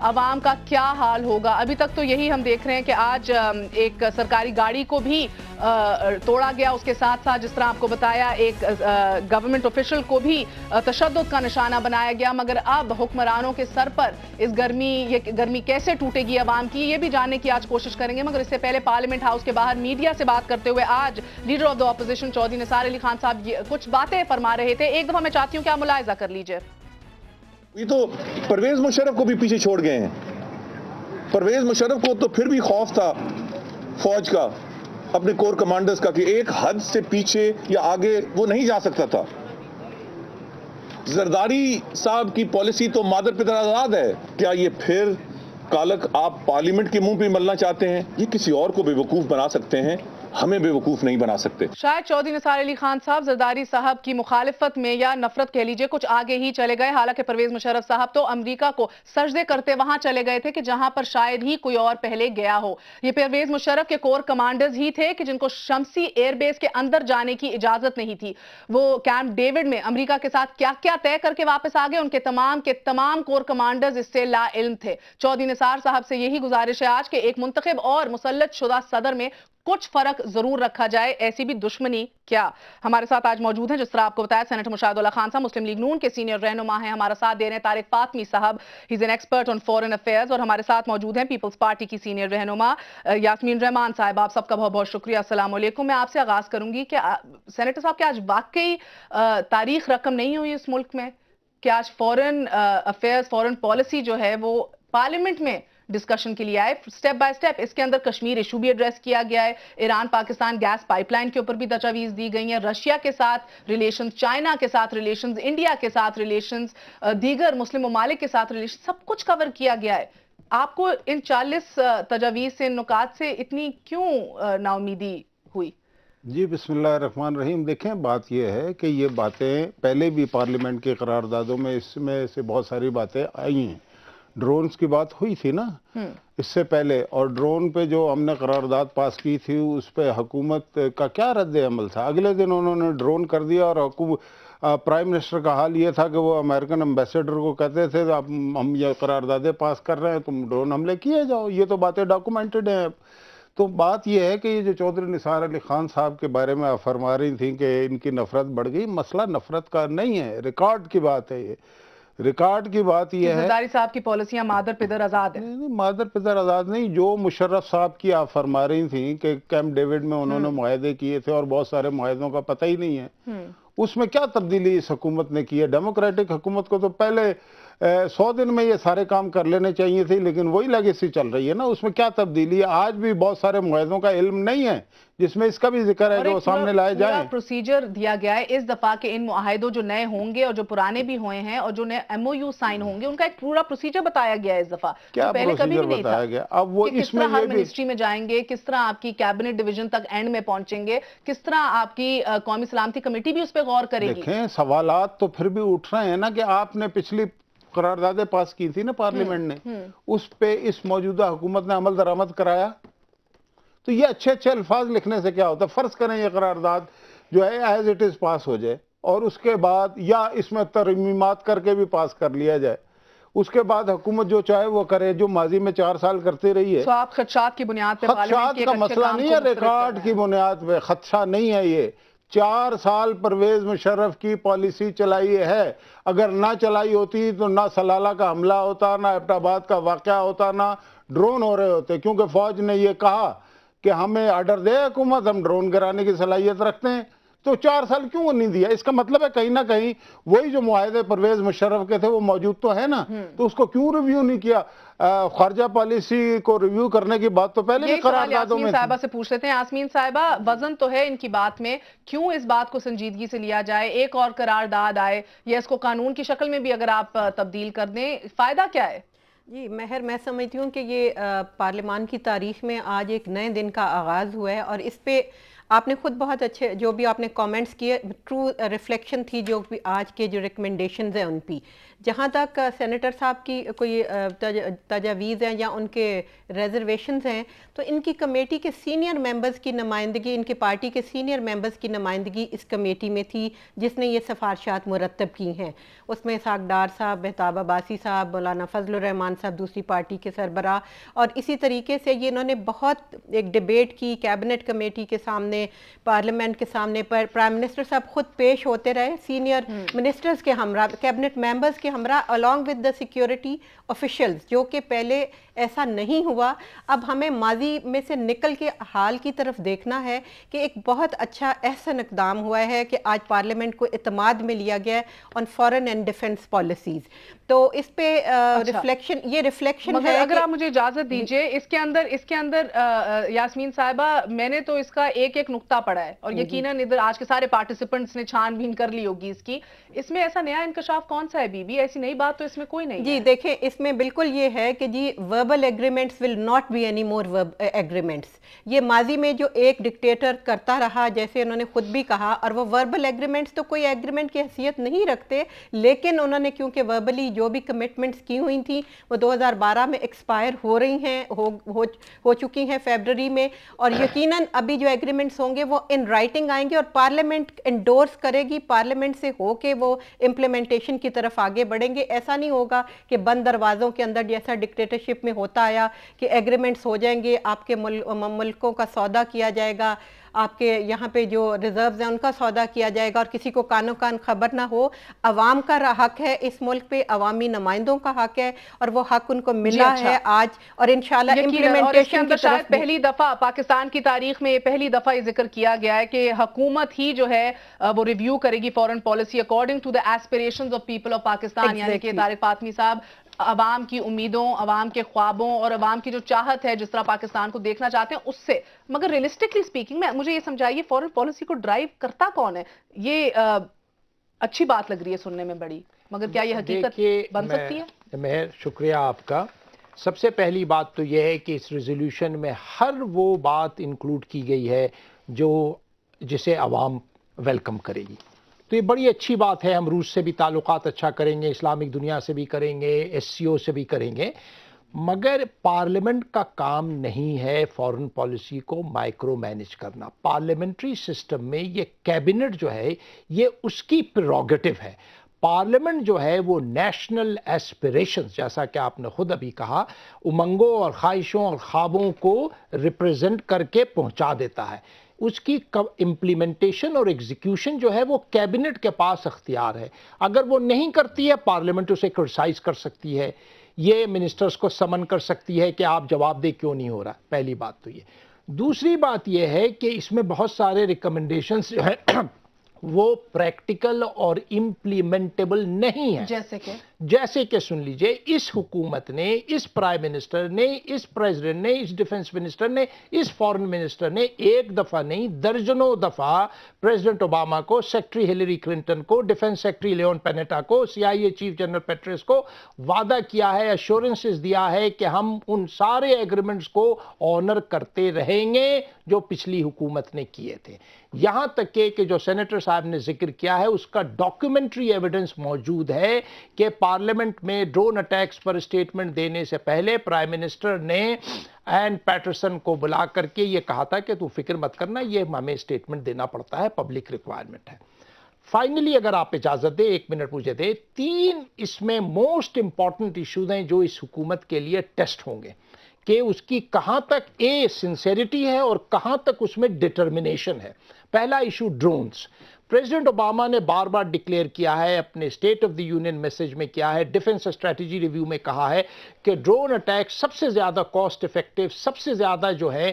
عوام کا کیا حال ہوگا. ابھی تک تو یہی ہم دیکھ رہے ہیں کہ آج ایک سرکاری گاڑی کو بھی توڑا گیا, اس کے ساتھ ساتھ جس طرح آپ کو بتایا ایک گورنمنٹ آفیشل کو بھی تشدد کا نشانہ بنایا گیا. مگر اب حکمرانوں کے سر پر اس گرمی کیسے ٹوٹے گی عوام کی, یہ بھی جاننے کی آج کوشش کریں گے. مگر اس سے پہلے پارلیمنٹ ہاؤس کے باہر میڈیا سے بات کرتے ہوئے آج leader of the opposition Chaudhry Nisar Ali Khan صاحب کچھ باتیں فرما رہے تھے. ایک دفعہ میں چاہتی ہوں کہ آپ ملاحظہ کر لیجئے. یہ تو پرویز مشرف کو بھی پیچھے چھوڑ گئے ہیں. پرویز مشرف کو تو پھر بھی خوف تھا فوج کا, اپنے کور کمانڈرز کا, کہ ایک حد سے پیچھے یا آگے وہ نہیں جا سکتا تھا. زرداری صاحب کی پالیسی تو مادر پدر آزاد ہے. کیا یہ پھر کالک آپ پارلیمنٹ کے منہ پہ ملنا چاہتے ہیں؟ یہ کسی اور کو بے وقوف بنا سکتے ہیں, ہمیں بے وقوف نہیں بنا سکتے. شاید چودھری نثار علی خان صاحب زرداری صاحب کی مخالفت میں یا نفرت کہہ لیجئے کچھ آگے ہی چلے گئے. حالانکہ پرویز مشرف صاحب تو امریکہ کو سجدے کرتے وہاں چلے گئے تھے کہ جہاں پر شاید ہی کوئی اور پہلے گیا ہو. یہ پرویز مشرف کے کور کمانڈرز ہی تھے کہ جن کو شمسی ایئر بیس کے اندر جانے کی اجازت نہیں تھی. وہ کیمپ ڈیوڈ میں امریکہ کے ساتھ کیا کیا طے کر کے واپس آ گئے, ان کے تمام کور کمانڈرز اس سے لا علم تھے. چودھری نثار صاحب سے یہی گزارش ہے آج کہ ایک منتخب اور مسلط شدہ صدر میں کچھ فرق ضرور رکھا جائے, ایسی بھی دشمنی کیا. ہمارے ساتھ آج موجود ہیں, جس طرح آپ کو بتایا, سینیٹر مشاہد اللہ خان صاحب مسلم لیگ نون کے سینئر رہنما ہیں. ہمارا ساتھ دے رہے ہیں طارق فاطمی صاحب, he is an expert on foreign affairs. اور ہمارے ساتھ موجود ہیں پیپلز پارٹی کی سینئر رہنما یاسمین رحمان صاحب. آپ سب کا بہت بہت شکریہ. السلام علیکم. میں آپ سے آغاز کروں گی کہ سینیٹر صاحب, کیا آج واقعی تاریخ رقم نہیں ہوئی اس ملک میں کہ آج فورن افیئرز, فورن پالیسی جو ہے وہ پارلیمنٹ میں ڈسکشن کے لیے آئے, سٹیپ بائی سٹیپ. اس کے اندر کشمیر ایشو بھی ایڈریس کیا گیا ہے, Iran Pakistan gas pipeline کے اوپر بھی تجاویز دی گئی ہیں, رشیا کے ساتھ ریلیشنز, چائنا کے ساتھ ریلیشنز, انڈیا کے ساتھ ریلیشنز, دیگر مسلم ممالک کے ساتھ ریلیشنز, سب کچھ کور کیا گیا ہے. آپ کو ان 40 تجاویز سے, نکات سے اتنی کیوں نا امیدی ہوئی؟ جی بسم اللہ الرحمن الرحیم. دیکھیں, بات یہ ہے کہ یہ باتیں پہلے بھی پارلیمنٹ کے قراردادوں میں اس میں سے بہت ساری باتیں آئی ہیں. ڈرونز کی بات ہوئی تھی نا اس سے پہلے, اور ڈرون پہ جو ہم نے قرارداد پاس کی تھی اس پہ حکومت کا کیا رد عمل تھا؟ اگلے دن انہوں نے ڈرون کر دیا, اور پرائم منسٹر کا حال یہ تھا کہ وہ امریکن ایمبیسیڈر کو کہتے تھے ہم یہ قراردادیں پاس کر رہے ہیں, تم ڈرون حملے کیے جاؤ. یہ تو باتیں ڈاکومنٹڈ ہیں. تو بات یہ ہے کہ یہ جو چودھری نثار علی خان صاحب کے بارے میں آپ فرما رہی تھیں کہ ان کی نفرت بڑھ گئی, مسئلہ نفرت کا نہیں ہے, ریکارڈ کی بات ہے. یہ ریکارڈ کی بات یہ ہے, زرداری صاحب کی پالیسیاں مادر پدر آزاد ہیں. نہیں, مادر پدر آزاد نہیں. جو مشرف صاحب کی آپ فرما رہی تھیں کہ کیمپ ڈیوڈ میں انہوں نے معاہدے کیے تھے اور بہت سارے معاہدوں کا پتہ ہی نہیں ہے, اس میں کیا تبدیلی اس حکومت نے کی ہے؟ ڈیموکریٹک حکومت کو تو پہلے 100 دن میں یہ سارے کام کر لینے چاہیے تھے, لیکن وہی لیگیسی چل رہی ہے نا. اس میں کیا تبدیلی ہے؟ آج بھی بہت سارے معاہدوں کا علم نہیں ہے, جس میں اس کا بھی ذکر ہے جو سامنے لائے جائیں. پروسیجر دیا گیا ہے اس دفعہ کہ ان معاہدوں جو نئے ہوں گے اور جو پرانے بھی ہوئے ہیں اور جو نئے ایم او یو سائن ہوں گے, ان کا ایک پورا پروسیجر بتایا گیا ہے اس دفعہ. کیا پہلے کبھی بھی نہیں بتایا گیا؟ اب وہ کس طرح ہر منسٹری میں جائیں گے, کس طرح آپ کی کیبنٹ ڈویژن تک اینڈ میں پہنچیں گے, کس طرح آپ کی قومی سلامتی کمیٹی بھی اس پہ غور کرے گی. دیکھیں, سوالات تو پھر بھی اٹھ رہے ہیں نا کہ آپ نے پچھلی قراردادیں پاس کی تھی نا پارلیمنٹ نے, اس پہ اس موجودہ حکومت نے عمل درآمد کرایا. تو یہ اچھے اچھے الفاظ لکھنے سے کیا ہوتا ہے؟ فرض کریں یہ قرارداد جو ہے ایز اٹ از پاس ہو جائے, اور اس کے بعد یا اس میں ترمیمات کر کے بھی پاس کر لیا جائے, اس کے بعد حکومت جو چاہے وہ کرے, جو ماضی میں 4 سال کرتے رہی ہے. تو آپ خدشات کی بنیاد پہ خدشات کا مسئلہ نہیں ہے, ریکارڈ کی بنیاد پہ خدشہ نہیں ہے. یہ 4 سال پرویز مشرف کی پالیسی چلائی ہے. اگر نہ چلائی ہوتی تو نہ سلالہ کا حملہ ہوتا, نہ ایبٹ آباد کا واقعہ ہوتا, نہ ڈرون ہو رہے ہوتے, کیونکہ فوج نے یہ کہا کہ ہمیں آرڈر دے حکومت, ہم ڈرون گرانے کی صلاحیت رکھتے ہیں. تو 4 سال کیوں نہیں دیا؟ اس کا مطلب ہے کہیں نہ کہیں وہی جو معاہدے پرویز مشرف کے تھے وہ موجود تو ہے نا, تو اس کو کیوں ریویو نہیں کیا؟ خارجہ پالیسی کو ریویو کرنے کی بات تو پہلے بھی قراردادوں میں یاسمین صاحبہ سے پوچھ لیتے ہیں. یاسمین صاحبہ, وزن تو ہے ان کی بات میں, کیوں اس بات کو سنجیدگی سے لیا جائے؟ ایک اور قرارداد آئے یا اس کو قانون کی شکل میں بھی اگر آپ تبدیل کر دیں, فائدہ کیا ہے؟ جی مہر, میں سمجھتی ہوں کہ یہ پارلیمان کی تاریخ میں آج ایک نئے دن کا آغاز ہوا ہے, اور اس پہ آپ نے خود بہت اچھے جو بھی آپ نے کامنٹس کیے ٹرو ریفلیکشن تھی جو بھی آج کے جو ریکمنڈیشنز ہیں ان پہ. جہاں تک سینیٹر صاحب کی کوئی تجاویز ہیں یا ان کے ریزرویشنز ہیں تو ان کی کمیٹی کے سینئر ممبرز کی نمائندگی، ان کی پارٹی کے سینئر ممبرز کی نمائندگی اس کمیٹی میں تھی جس نے یہ سفارشات مرتب کی ہیں. اس میں اسحاق ڈار صاحب، مہتاب عباسی صاحب، مولانا فضل الرحمان صاحب دوسری پارٹی کے سربراہ، اور اسی طریقے سے یہ انہوں نے بہت ایک ڈیبیٹ کی کیبنٹ کمیٹی کے سامنے، پارلیمنٹ کے سامنے، پر پرائم منسٹر صاحب خود پیش ہوتے رہے سینئر منسٹرز کے ہمراہ، کیبنٹ ممبرز کے ہمراہ، along with the security officials، جو کہ پہلے ایسا نہیں ہوا. اب ہمیں ماضی میں سے نکل کے حال کی طرف دیکھنا ہے کہ ایک بہت اچھا احسن اقدام ہوا ہے کہ آج پارلیمنٹ کو اعتماد میں لیا گیا ہے آن فورن اینڈ ڈیفنس پالیسیز. تو اس پہ ریفلیکشن، یہ ریفلیکشن مگر ہے. اگر آپ مجھے اجازت دیجئے، اس کے اندر یاسمین صاحبہ، میں نے تو اس کا ایک ایک نقطہ پڑھا ہے اور یقیناً ادھر آج کے سارے پارٹیسپنٹس نے چھان بین کر لی ہوگی اس کی. اس میں ایسا نیا انکشاف کون سا ہے بی بی؟ ایسی نئی بات تو اس میں کوئی نہیں ہے. جی دیکھیں، اس میں بالکل یہ ہے کہ جی verbal agreements will not be any more agreements. یہ ماضی میں جو ایک ڈکٹیٹر کرتا رہا، جیسے انہوں نے خود بھی کہا، اور وہ وربل ایگریمنٹس تو کوئی ایگریمنٹ کی حیثیت نہیں رکھتے، لیکن انہوں نے کیونکہ وربلی جو بھی کمٹمنٹس کی ہوئی تھیں وہ 2012 میں ایکسپائر ہو رہی ہیں، ہو چکی ہیں فیبرری میں، اور یقیناً ابھی جو ایگریمنٹس ہوں گے وہ ان رائٹنگ آئیں گے اور پارلیمنٹ انڈورس کرے گی، پارلیمنٹ سے ہو کے وہ امپلیمنٹیشن کی طرف آگے بڑھیں گے. ایسا نہیں ہوگا کہ بند دروازوں کے اندر جیسا ڈکٹیٹرشپ میں ہوتا آیا کہ ایگریمنٹس ہو جائیں گے، آپ کے ملکوں کا سودا کیا جائے گا، آپ کے یہاں پہ جو ریزروز ہیں ان کا سودا کیا جائے گا اور کسی کو کانوں کان خبر نہ ہو. عوام کا حق ہے اس ملک پہ، عوامی نمائندوں کا حق ہے، اور وہ حق ان کو ملا ہے آج، اور انشاءاللہ امپلیمنٹیشن کی شاید پہلی دفعہ پاکستان کی تاریخ میں پہلی دفعہ یہ ذکر کیا گیا ہے کہ حکومت ہی جو ہے وہ ریویو کرے گی foreign policy according to the aspirations of people of Pakistan. یعنی کہ طارق فاطمی صاحب عوام کی امیدوں، عوام کے خوابوں اور عوام کی جو چاہت ہے جس طرح پاکستان کو دیکھنا چاہتے ہیں اس سے. مگر ریئلسٹکلی سپیکنگ میں مجھے یہ سمجھائیے فورن پالیسی کو ڈرائیو کرتا کون ہے؟ یہ اچھی بات لگ رہی ہے سننے میں بڑی، مگر کیا یہ حقیقت بن سکتی ہے؟ مہر، شکریہ آپ کا. سب سے پہلی بات تو یہ ہے کہ اس ریزولوشن میں ہر وہ بات انکلوڈ کی گئی ہے جسے عوام ویلکم کرے گی. تو یہ بڑی اچھی بات ہے. ہم روس سے بھی تعلقات اچھا کریں گے، اسلامک دنیا سے بھی کریں گے، SCO سے بھی کریں گے، مگر پارلیمنٹ کا کام نہیں ہے فورن پالیسی کو مائکرو مینج کرنا. پارلیمنٹری سسٹم میں یہ کیبنٹ جو ہے یہ اس کی پریروگیٹو ہے. پارلیمنٹ جو ہے وہ نیشنل ایسپریشنز، جیسا کہ آپ نے خود ابھی کہا، امنگوں اور خواہشوں اور خوابوں کو ریپریزنٹ کر کے پہنچا دیتا ہے. اس کی امپلیمنٹیشن اور ایگزیکیوشن جو ہے وہ کیبنٹ کے پاس اختیار ہے. اگر وہ نہیں کرتی ہے پارلیمنٹ اسے کرٹیسائز کر سکتی ہے، یہ منسٹرز کو سمن کر سکتی ہے کہ آپ جواب دے کیوں نہیں ہو رہا. پہلی بات تو یہ. دوسری بات یہ ہے کہ اس میں بہت سارے ریکمنڈیشنز جو ہیں وہ پریکٹیکل اور امپلیمنٹیبل نہیں ہیں. جیسے کہ سن لیجئے، اس حکومت نے، اس پرائم منسٹر نے، اس پریزیڈنٹ نے، اس ڈیفنس منسٹر نے، اس فورن منسٹر نے ایک دفعہ نہیں درجنوں دفعہ پریزیڈنٹ اوباما کو، سیکٹری ہلیری کلنٹن کو، ڈیفنس سیکٹری لیون پینیٹا کو، CIA چیف جنرل پیٹریس کو وعدہ کیا ہے، ایشورنسز دیا ہے کہ ہم ان سارے ایگریمنٹس کو آنر کرتے رہیں گے جو پچھلی حکومت نے کیے تھے. یہاں تک کہ جو سینیٹر صاحب نے ذکر کیا ہے اس کا ڈاکیومنٹری ایویڈنس موجود ہے کہ پارلیمنٹ میں ڈرون اٹیکس پر اسٹیٹمنٹ دینے سے پہلے پرائم منسٹر نے این پیٹرسن کو بلا کر کے یہ کہا تھا کہ تو فکر مت کرنا، یہ ہمیں اسٹیٹمنٹ دینا پڑتا ہے، پبلک ریکوائرمنٹ ہے. فائنلی اگر آپ اجازت دیں، 1 منٹ مجھے دیں، 3 اس میں موسٹ امپورٹنٹ ایشوز ہیں جو اس حکومت کے لیے ٹیسٹ ہوں گے کہ اس کی کہاں تک سنسیریٹی ہے اور کہاں تک اس میں ڈٹرمنیشن ہے. پہلا ایشو ڈرونز. پریزیڈنٹ اوباما نے بار بار ڈکلیئر کیا ہے، اپنے state of the union message میں کیا ہے، ڈیفنس اسٹریٹجی ریویو میں کہا ہے کہ ڈرون اٹیک سب سے زیادہ کاسٹ افیکٹو، سب سے زیادہ جو ہے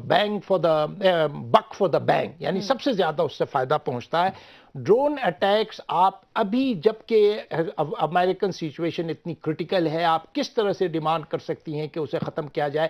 being for the book for the being, یعنی سب سے زیادہ اس سے فائدہ پہنچتا ہے. ڈرون اٹیکس آپ ابھی جبکہ امریکن سچویشن اتنی کرٹیکل ہے، آپ کس طرح سے ڈیمانڈ کر سکتی ہیں کہ اسے ختم کیا جائے؟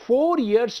4 years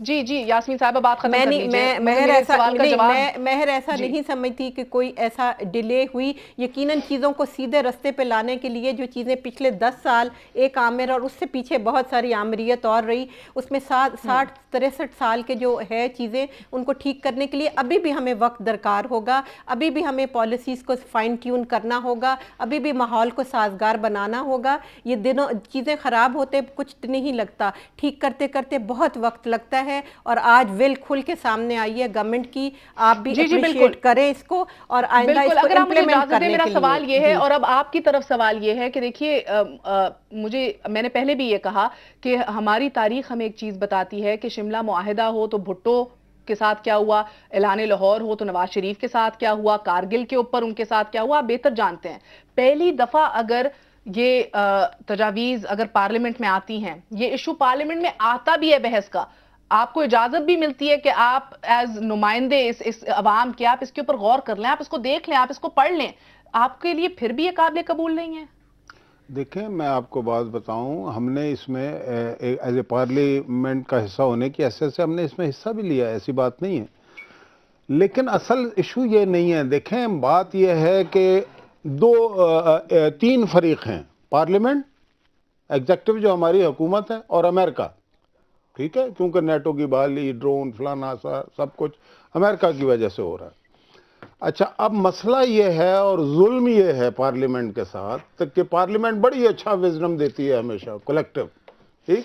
جی جی یاسمین صاحبہ بات ختم کر لیجیے. مہر ایسا نہیں سمجھتی کہ کوئی ایسا ڈیلے ہوئی. یقیناً چیزوں کو سیدھے رستے پہ لانے کے لیے جو چیزیں پچھلے 10 سال ایک عامر اور اس سے پیچھے بہت ساری عامریت اور رہی, اس میں 60-63 سال کے جو ہے چیزیں ان کو ٹھیک کرنے کے لیے ابھی بھی ہمیں وقت درکار ہوگا, ابھی بھی ہمیں پالیسیز کو فائن ٹیون کرنا ہوگا, ابھی بھی ماحول کو سازگار بنانا ہوگا. یہ دنوں چیزیں خراب ہوتے کچھ نہیں لگتا, ٹھیک کرتے کرتے بہت وقت لگتا ہے. اور آج ول کھل کے سامنے آئی ہے گورنمنٹ کی, آپ بھی اپریشیٹ کریں اس کو اور آئندہ اس کو امپلیمنٹ کرنے کے لیے. میرا سوال یہ ہے اور اب آپ کی طرف سوال یہ ہے کہ دیکھیے میں نے پہلے بھی یہ کہا کہ ہماری تاریخ ہمیں ایک چیز بتاتی ہے کہ شملہ معاہدہ ہو تو بھٹو کے ساتھ کیا ہوا, اعلان لاہور ہو تو نواز شریف کے ساتھ کیا ہوا, کارگل کے اوپر ان کے ساتھ کیا ہوا, آپ بہتر جانتے ہیں. پہلی دفعہ اگر یہ تجاویز اگر پارلیمنٹ میں آتی ہیں, یہ ایشو پارلیمنٹ میں آتا بھی ہے بحث کا, آپ کو اجازت بھی ملتی ہے کہ آپ ایز نمائندے اس عوام کے آپ اس کے اوپر غور کر لیں, آپ اس کو دیکھ لیں, آپ اس کو پڑھ لیں, آپ کے لیے پھر بھی یہ قابل قبول نہیں ہے؟ دیکھیں میں آپ کو بات بتاؤں, ہم نے اس میں ایز اے پارلیمنٹ کا حصہ ہونے کی حیثیت سے ہم نے اس میں حصہ بھی لیا, ایسی بات نہیں ہے. لیکن اصل ایشو یہ نہیں ہے. دیکھیں بات یہ ہے کہ 3 فریق ہیں, پارلیمنٹ, ایگزیکٹو جو ہماری حکومت ہے, اور امریکہ. ٹھیک ہے, کیونکہ نیٹو کی بحالی, ڈرون, فلانا سب کچھ امریکہ کی وجہ سے ہو رہا ہے. اچھا, اب مسئلہ یہ ہے اور ظلم یہ ہے پارلیمنٹ کے ساتھ کہ پارلیمنٹ بڑی اچھا وزڈم دیتی ہے ہمیشہ کلیکٹیو, ٹھیک,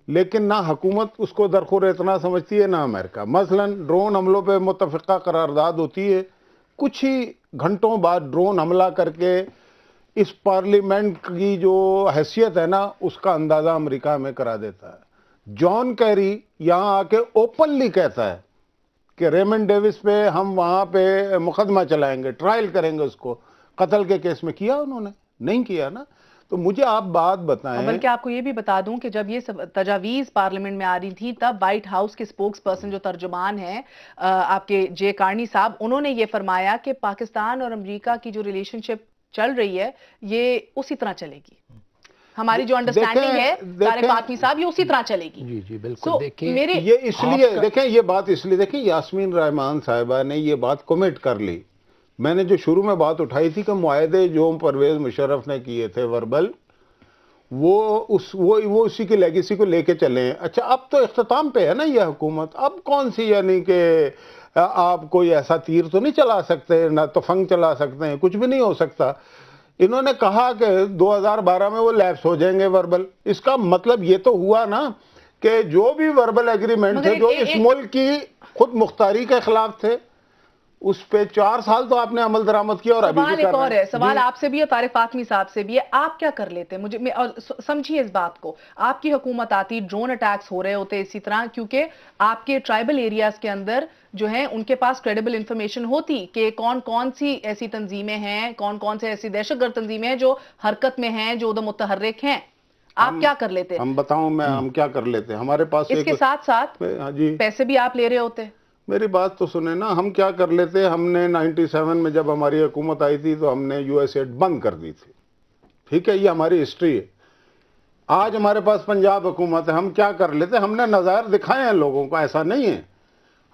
لیکن نہ حکومت اس کو درخور اتنا سمجھتی ہے نہ امریکہ. مثلا ڈرون حملوں پہ متفقہ قرارداد ہوتی ہے, کچھ ہی گھنٹوں بعد ڈرون حملہ کر کے اس پارلیمنٹ کی جو حیثیت ہے نا اس کا اندازہ امریکہ ہمیں کرا دیتا ہے. جان کیری یہاں آ کے اوپنلی کہتا ہے کہ ریمنڈ ڈیوس پہ ہم وہاں پہ مقدمہ چلائیں گے, ٹرائل کریں گے اس کو. قتل کے کیس میں کیا انہوں نے؟ نہیں کیا نا. تو مجھے آپ بات بتائیں. بلکہ آپ کو یہ بھی بتا دوں کہ جب یہ تجاویز پارلیمنٹ میں آ رہی تھی تب وائٹ ہاؤس کے سپوکس پرسن جو ترجمان ہیں آپ کے جے کارنی صاحب, انہوں نے یہ فرمایا کہ پاکستان اور امریکہ کی جو ریلیشن شپ چل رہی ہے یہ اسی طرح چلے گی, ہماری جو انڈرسٹینڈنگ ہے طارق فاطمی صاحب یہ اسی طرح چلے گی. جی جی بالکل. دیکھیں یہ اس لیے دیکھیں یہ بات اس لیے دیکھیں یاسمین رحمان صاحبہ نے یہ بات کمٹ کر لی. میں نے جو شروع میں بات اٹھائی تھی کہ معاہدے جو پرویز مشرف نے کیے تھے وربل, وہ اسی کی لیگیسی کو لے کے چلے ہیں. اچھا, اب تو اختتام پہ ہے نا یہ حکومت, اب کون سی یعنی کہ آپ کوئی ایسا تیر تو نہیں چلا سکتے, نہ تفنگ چلا سکتے ہیں, کچھ بھی نہیں ہو سکتا. انہوں نے کہا کہ 2012 میں وہ لیپس ہو جائیں گے وربل. اس کا مطلب یہ تو ہوا نا کہ جو بھی وربل ایگریمنٹ تھے جو اس ملک کی خود مختاری کے خلاف تھے اس پہ 4 سال تو آپ نے عمل درآمد کیا. اور ابھی بھی ایک اور ہے سوال آپ سے بھی اور طارق فاطمی صاحب سے بھی ہے, آپ کیا کر لیتے مجھے اور سمجھیے اس بات کو, آپ کی حکومت آتی, ڈرون اٹیکس ہو رہے ہوتے اسی طرح, کیونکہ آپ کے ٹرائبل ایریاز کے اندر جو ہیں ان کے پاس کریڈیبل انفارمیشن ہوتی کہ کون سی ایسی تنظیمیں ہیں, کون سے ایسی دہشت گرد تنظیمیں ہیں جو حرکت میں ہیں, جو ادھر متحرک ہیں. آپ کیا کر لیتے؟ ہم بتاؤں ہم کیا کر لیتے. ہمارے پاس اس کے ساتھ ساتھ پیسے بھی آپ لے رہے ہوتے. میری بات تو سنیں نا, ہم کیا کر لیتے. ہم نے 97 میں جب ہماری حکومت آئی تھی تو ہم نے یو ایس ایڈ بند کر دی تھی. ٹھیک ہے, یہ ہماری ہسٹری ہے. آج ہمارے پاس پنجاب حکومت ہے, ہم کیا کر لیتے. ہم نے نظائر دکھائے ہیں لوگوں کو, ایسا نہیں ہے.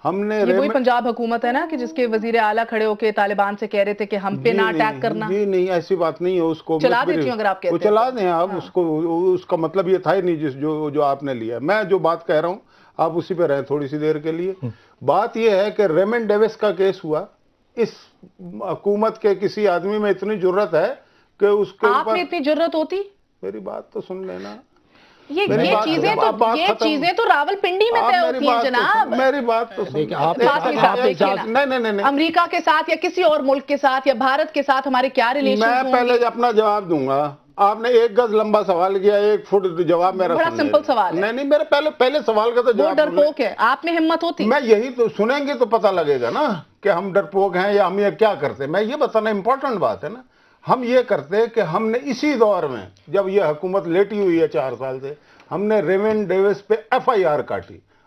ہم نے یہ وہی پنجاب حکومت ہے نا کہ جس کے وزیر اعلیٰ کھڑے ہو کے طالبان سے کہہ رہے تھے کہ ہم پہ نہ اٹیک کرنا. جی نہیں, ایسی بات نہیں ہے. اس کو چلا دیتی ہوں اگر آپ کہتے ہیں. چلا دیں آپ اس کو, اس کا مطلب یہ تھا ہی نہیں جو آپ نے لیا. میں جو بات کہہ رہا ہوں آپ اسی پہ رہیں تھوڑی سی دیر کے لیے. بات یہ ہے کہ ریمنڈ ڈیوس کا کیس ہوا, اس حکومت کے کسی آدمی میں اتنی جرت ہے کہ اس کے آپ میں اتنی جرت ہوتی. میری بات تو سن لینا. یہ چیزیں تو راول پنڈی میں طے ہوتی ہیں جناب. میری بات تو امریکہ کے ساتھ یا کسی اور ملک کے ساتھ یا بھارت کے ساتھ ہمارے کیا ریلیشن. میں پہلے اپنا جواب دوں گا. آپ نے 1 گز لمبا سوال کیا, 1 فٹ جواب میرا. بڑا سمپل سوال ہے. نہیں میرے پہلے سوال کا تو جواب. ڈرپوک ہے, آپ میں ہمت ہوتی. میں یہی تو سنیں گے تو پتہ لگے گا نا کہ ہم ڈرپوک ہیں یا ہم یہ کیا کرتے. میں یہ بتانا امپورٹنٹ بات ہے نا. ہم یہ کرتے کہ ہم نے اسی دور میں جب یہ حکومت لیٹی ہوئی ہے 4 سال سے, ہم نے ریمنڈ ڈیوس پہ FIR Kati.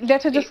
Let's just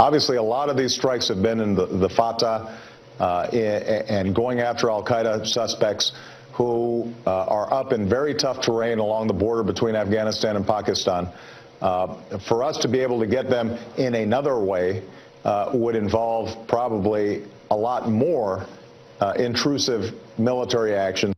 Obviously, a lot of these strikes have been in the Fatah and going after Al-Qaeda suspects who are up in very tough terrain along the border between Afghanistan and Pakistan. For us to be able to get them in another way would involve probably a lot more intrusive military action.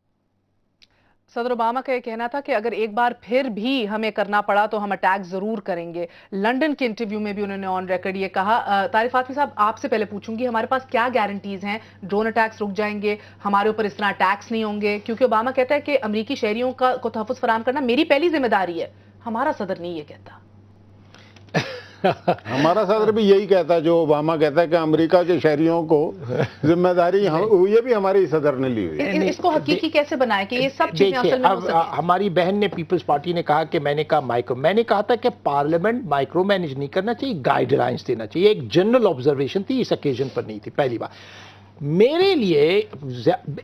صدر Obama کا یہ کہنا تھا کہ اگر ایک بار پھر بھی ہمیں کرنا پڑا تو ہم اٹیک ضرور کریں گے. لنڈن کے انٹرویو میں بھی انہوں نے آن ریکارڈ یہ کہا. طارق فاطمی صاحب آپ سے پہلے پوچھوں گی ہمارے پاس کیا گارنٹیز ہیں ڈرون اٹیکس رک جائیں گے, ہمارے اوپر اس طرح اٹیکس نہیں ہوں گے, کیونکہ اوباما کہتا ہے کہ امریکی شہریوں کو تحفظ فراہم کرنا میری پہلی ذمہ داری ہے. ہمارا صدر نہیں یہ کہتا. ہمارا صدر بھی یہی کہتا ہے جو اوباما کہتا ہے کہ امریکہ کے شہریوں کو ذمہ داری یہ بھی ہماری صدر نے لی ہوئی. اس کو حقیقی کیسے بنائے کہ یہ سب چیزیں اصل میں ہو سکیں؟ ہماری بہن نے پیپلز پارٹی نے کہا کہ میں نے کہا تھا کہ پارلیمنٹ مائکرو مینج نہیں کرنا چاہیے, گائیڈ لائنز دینا چاہیے. ایک جنرل آبزرویشن تھی, اس اوکیزن پر نہیں تھی. پہلی بات میرے لیے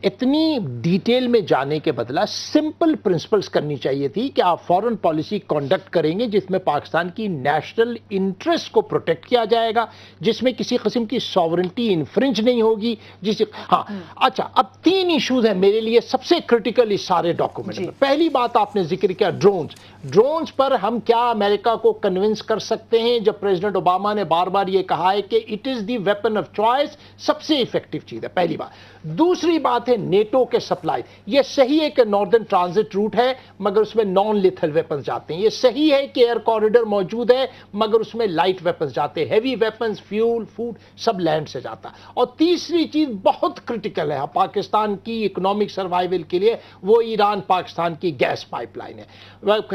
اتنی ڈیٹیل میں جانے کے بدلہ سمپل پرنسپلز کرنی چاہیے تھی کہ آپ فورن پالیسی کنڈکٹ کریں گے جس میں پاکستان کی نیشنل انٹرسٹ کو پروٹیکٹ کیا جائے گا, جس میں کسی قسم کی ساورنٹی انفرنج نہیں ہوگی. اچھا, اب 3 ایشوز ہیں میرے لیے سب سے کرٹیکل اس سارے ڈاکومنٹ میں. پہلی بات آپ نے ذکر کیا ڈرونز پر ہم کیا امریکہ کو کنونس کر سکتے ہیں جب پریزیڈنٹ اوباما نے بار بار یہ کہا ہے کہ it is the weapon of choice, سب سے افیکٹو چیز ہے. پہلی بات. دوسری بات ہے نیٹو کے سپلائی. یہ صحیح ہے کہ ناردرن ٹرانزٹ روٹ ہے مگر اس میں نان لیتھل ویپنز جاتے ہیں. یہ صحیح ہے کہ ایئر کوریڈور موجود ہے مگر اس میں لائٹ ویپنز جاتے ہیں. ہیوی ویپنز, فیول, فوڈ سب لینڈ سے جاتا. اور تیسری چیز بہت کرٹیکل ہے پاکستان کی اکنامک سروائیول کے لیے, وہ ایران پاکستان کی گیس پائپ لائن ہے.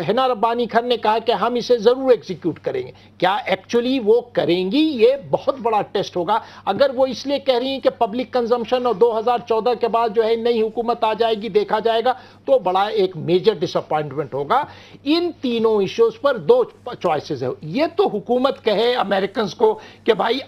ہنا ربانی خان نے کہا کہ ہم اسے ضرور ایگزیکیوٹ کریں گے. کیا ایکچولی وہ کریں گی؟ یہ بہت بڑا ٹیسٹ ہوگا. اگر وہ اس لیے کہہ رہی ہیں کہ پبلک کنزمپشن اور 2014 کے بعد جو ہے نئی حکومت آ جائے گی, دیکھا جائے گا, تو بڑا ایک میجر ڈس اپوائنٹمنٹ ہوگا. ان تینوں ایشوز پر 2 چوائسز ہے. یہ تو حکومت کہے امریکنز کو کہ بھائی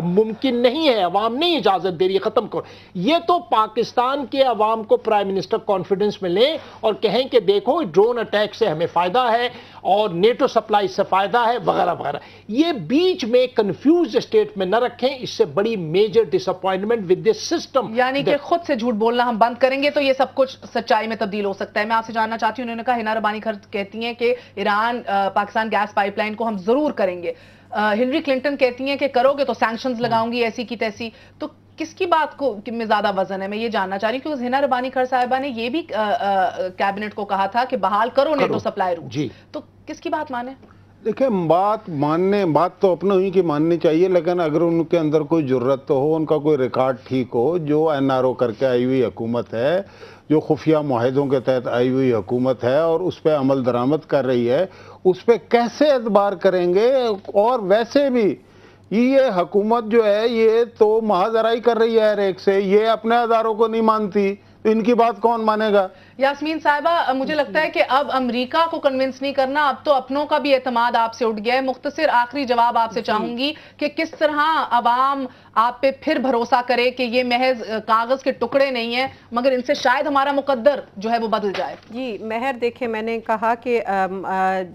ممکن نہیں ہے, عوام نہیں اجازت دے رہی, ختم کرو. یہ تو پاکستان کے عوام کو پرائم منسٹر کانفیڈنس میں لیں اور کہیں کہ دیکھو ڈرون اٹیک سے ہمیں فائدہ ہے اور نیٹو سپلائی سے فائدہ ہے وغیرہ وغیرہ. یہ بیچ میں کنفیوز اسٹیٹ میں نہ رکھیں, اس سے بڑی major disappointment with this system. یعنی کہ خود سے جھوٹ بولنا ہم بند کریں گے تو یہ سب کچھ سچائی میں تبدیل ہو سکتا ہے. میں آپ سے جاننا چاہتی ہوں, انہوں نے کہا ہنا ربانی کہتی ہیں کہ Iran Pakistan gas pipeline کو ہم ضرور کریں گے. ہلری کلنٹن کہتی ہیں کہ کرو گے تو سینکشنز لگاؤں گی ایسی کی تیسی. تو کس کی بات کو میں زیادہ وزن ہے, میں یہ جاننا چاہ رہی ہوں. کیونکہ ہنا ربانی کھر صاحبہ نے یہ بھی کیبنٹ کو کہا تھا کہ بحال کرو نیٹو سپلائی روٹ. تو کس کی بات مانے؟ دیکھیں بات تو اپنے ہی کی ماننی چاہیے, لیکن اگر ان کے اندر کوئی جرت تو ہو, ان کا کوئی ریکارڈ ٹھیک ہو. جو NRO کر کے آئی ہوئی حکومت ہے, جو خفیہ معاہدوں کے تحت آئی ہوئی حکومت ہے اور اس پہ عمل درآمد کر رہی ہے, اس پہ کیسے اعتبار کریں گے؟ اور ویسے بھی یہ حکومت جو ہے یہ تو محض آرائی کر رہی ہے ہر ایک سے, یہ اپنے اداروں کو نہیں مانتی, تو ان کی بات کون مانے گا؟ یاسمین صاحبہ, مجھے لگتا ہے کہ اب امریکہ کو کنونس نہیں کرنا, اب تو اپنوں کا بھی اعتماد آپ سے اٹھ گیا ہے. مختصر آخری جواب آپ سے چاہوں گی کہ کس طرح عوام آپ پہ پھر بھروسہ کرے کہ یہ محض کاغذ کے ٹکڑے نہیں ہیں مگر ان سے شاید ہمارا مقدر جو ہے وہ بدل جائے. جی مہر, دیکھیں میں نے کہا کہ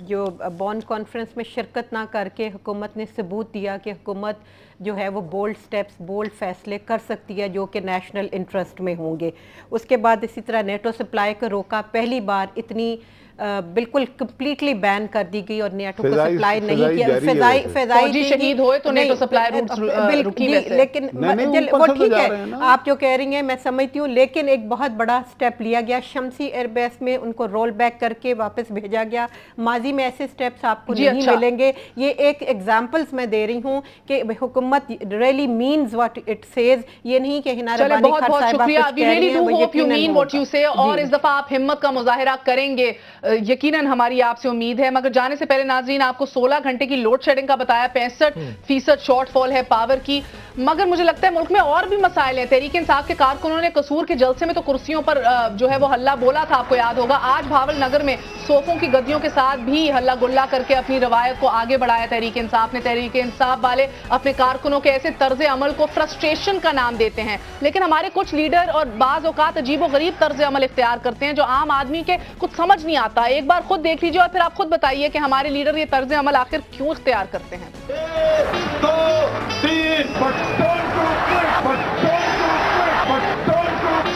جو بون کانفرنس میں شرکت نہ کر کے حکومت نے ثبوت دیا کہ حکومت جو ہے وہ بولڈ سٹیپس, بولڈ فیصلے کر سکتی ہے جو کہ نیشنل انٹرسٹ میں ہوں گے. اس کے بعد اسی طرح نیٹو سپلائی کو روکا, پہلی بار اتنی بالکل کمپلیٹلی بین کر دی گئی اور نیٹو کو سپلائی نہیں کیا. فضائی شہید ہوئے تو نیٹو سپلائی روٹس رکی ویسے, لیکن وہ ٹھیک ہے آپ جو کہہ رہی ہیں میں سمجھتی ہوں, لیکن ایک بہت بڑا سٹیپ لیا گیا شمسی ایئر بیس میں, ان کو رول بیک کر کے واپس بھیجا گیا. ماضی میں ایسے سٹیپس آپ کو نہیں ملیں گے. یہ ایک ایگزامپلز میں دے رہی ہوں کہ حکومت really means what it says. یہ نہیں کہ ہنا ربانی بہت بہت شکریہ. We really do hope you mean what you say, اور اس دفعہ آپ ہمت کا مظاہرہ کریں گے, یقیناً ہماری آپ سے امید ہے. مگر جانے سے پہلے ناظرین آپ کو 16 گھنٹے کی لوڈ شیڈنگ کا بتایا, 65% شارٹ فال ہے پاور کی. مگر مجھے لگتا ہے ملک میں اور بھی مسائل ہیں. تحریک انصاف کے کارکنوں نے قصور کے جلسے میں تو کرسیوں پر جو ہے وہ ہلہ بولا تھا, آپ کو یاد ہوگا. آج بھاول نگر میں صوفوں کی گدیوں کے ساتھ بھی ہلہ گلا کر کے اپنی روایت کو آگے بڑھایا تحریک انصاف نے. تحریک انصاف والے اپنے کارکنوں کے ایسے طرز عمل کو فرسٹریشن کا نام دیتے ہیں, لیکن ہمارے کچھ لیڈر اور بعض اوقات عجیب و غریب طرز عمل اختیار کرتے ہیں جو عام آدمی کے کچھ سمجھ نہیں آتا. ایک بار خود دیکھ لیجیے اور پھر آپ خود بتائیے کہ ہمارے لیڈر یہ طرز عمل آخر کیوں اختیار کرتے ہیں. succeed, but don't go quick, but don't go quick, but don't go.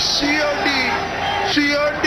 COD, COD.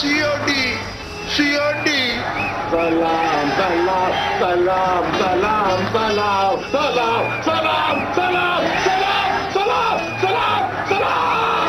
COD, COD. Salam, salam, salam, salam, salam, salam, salam, salam, salam, salam, salam, salam.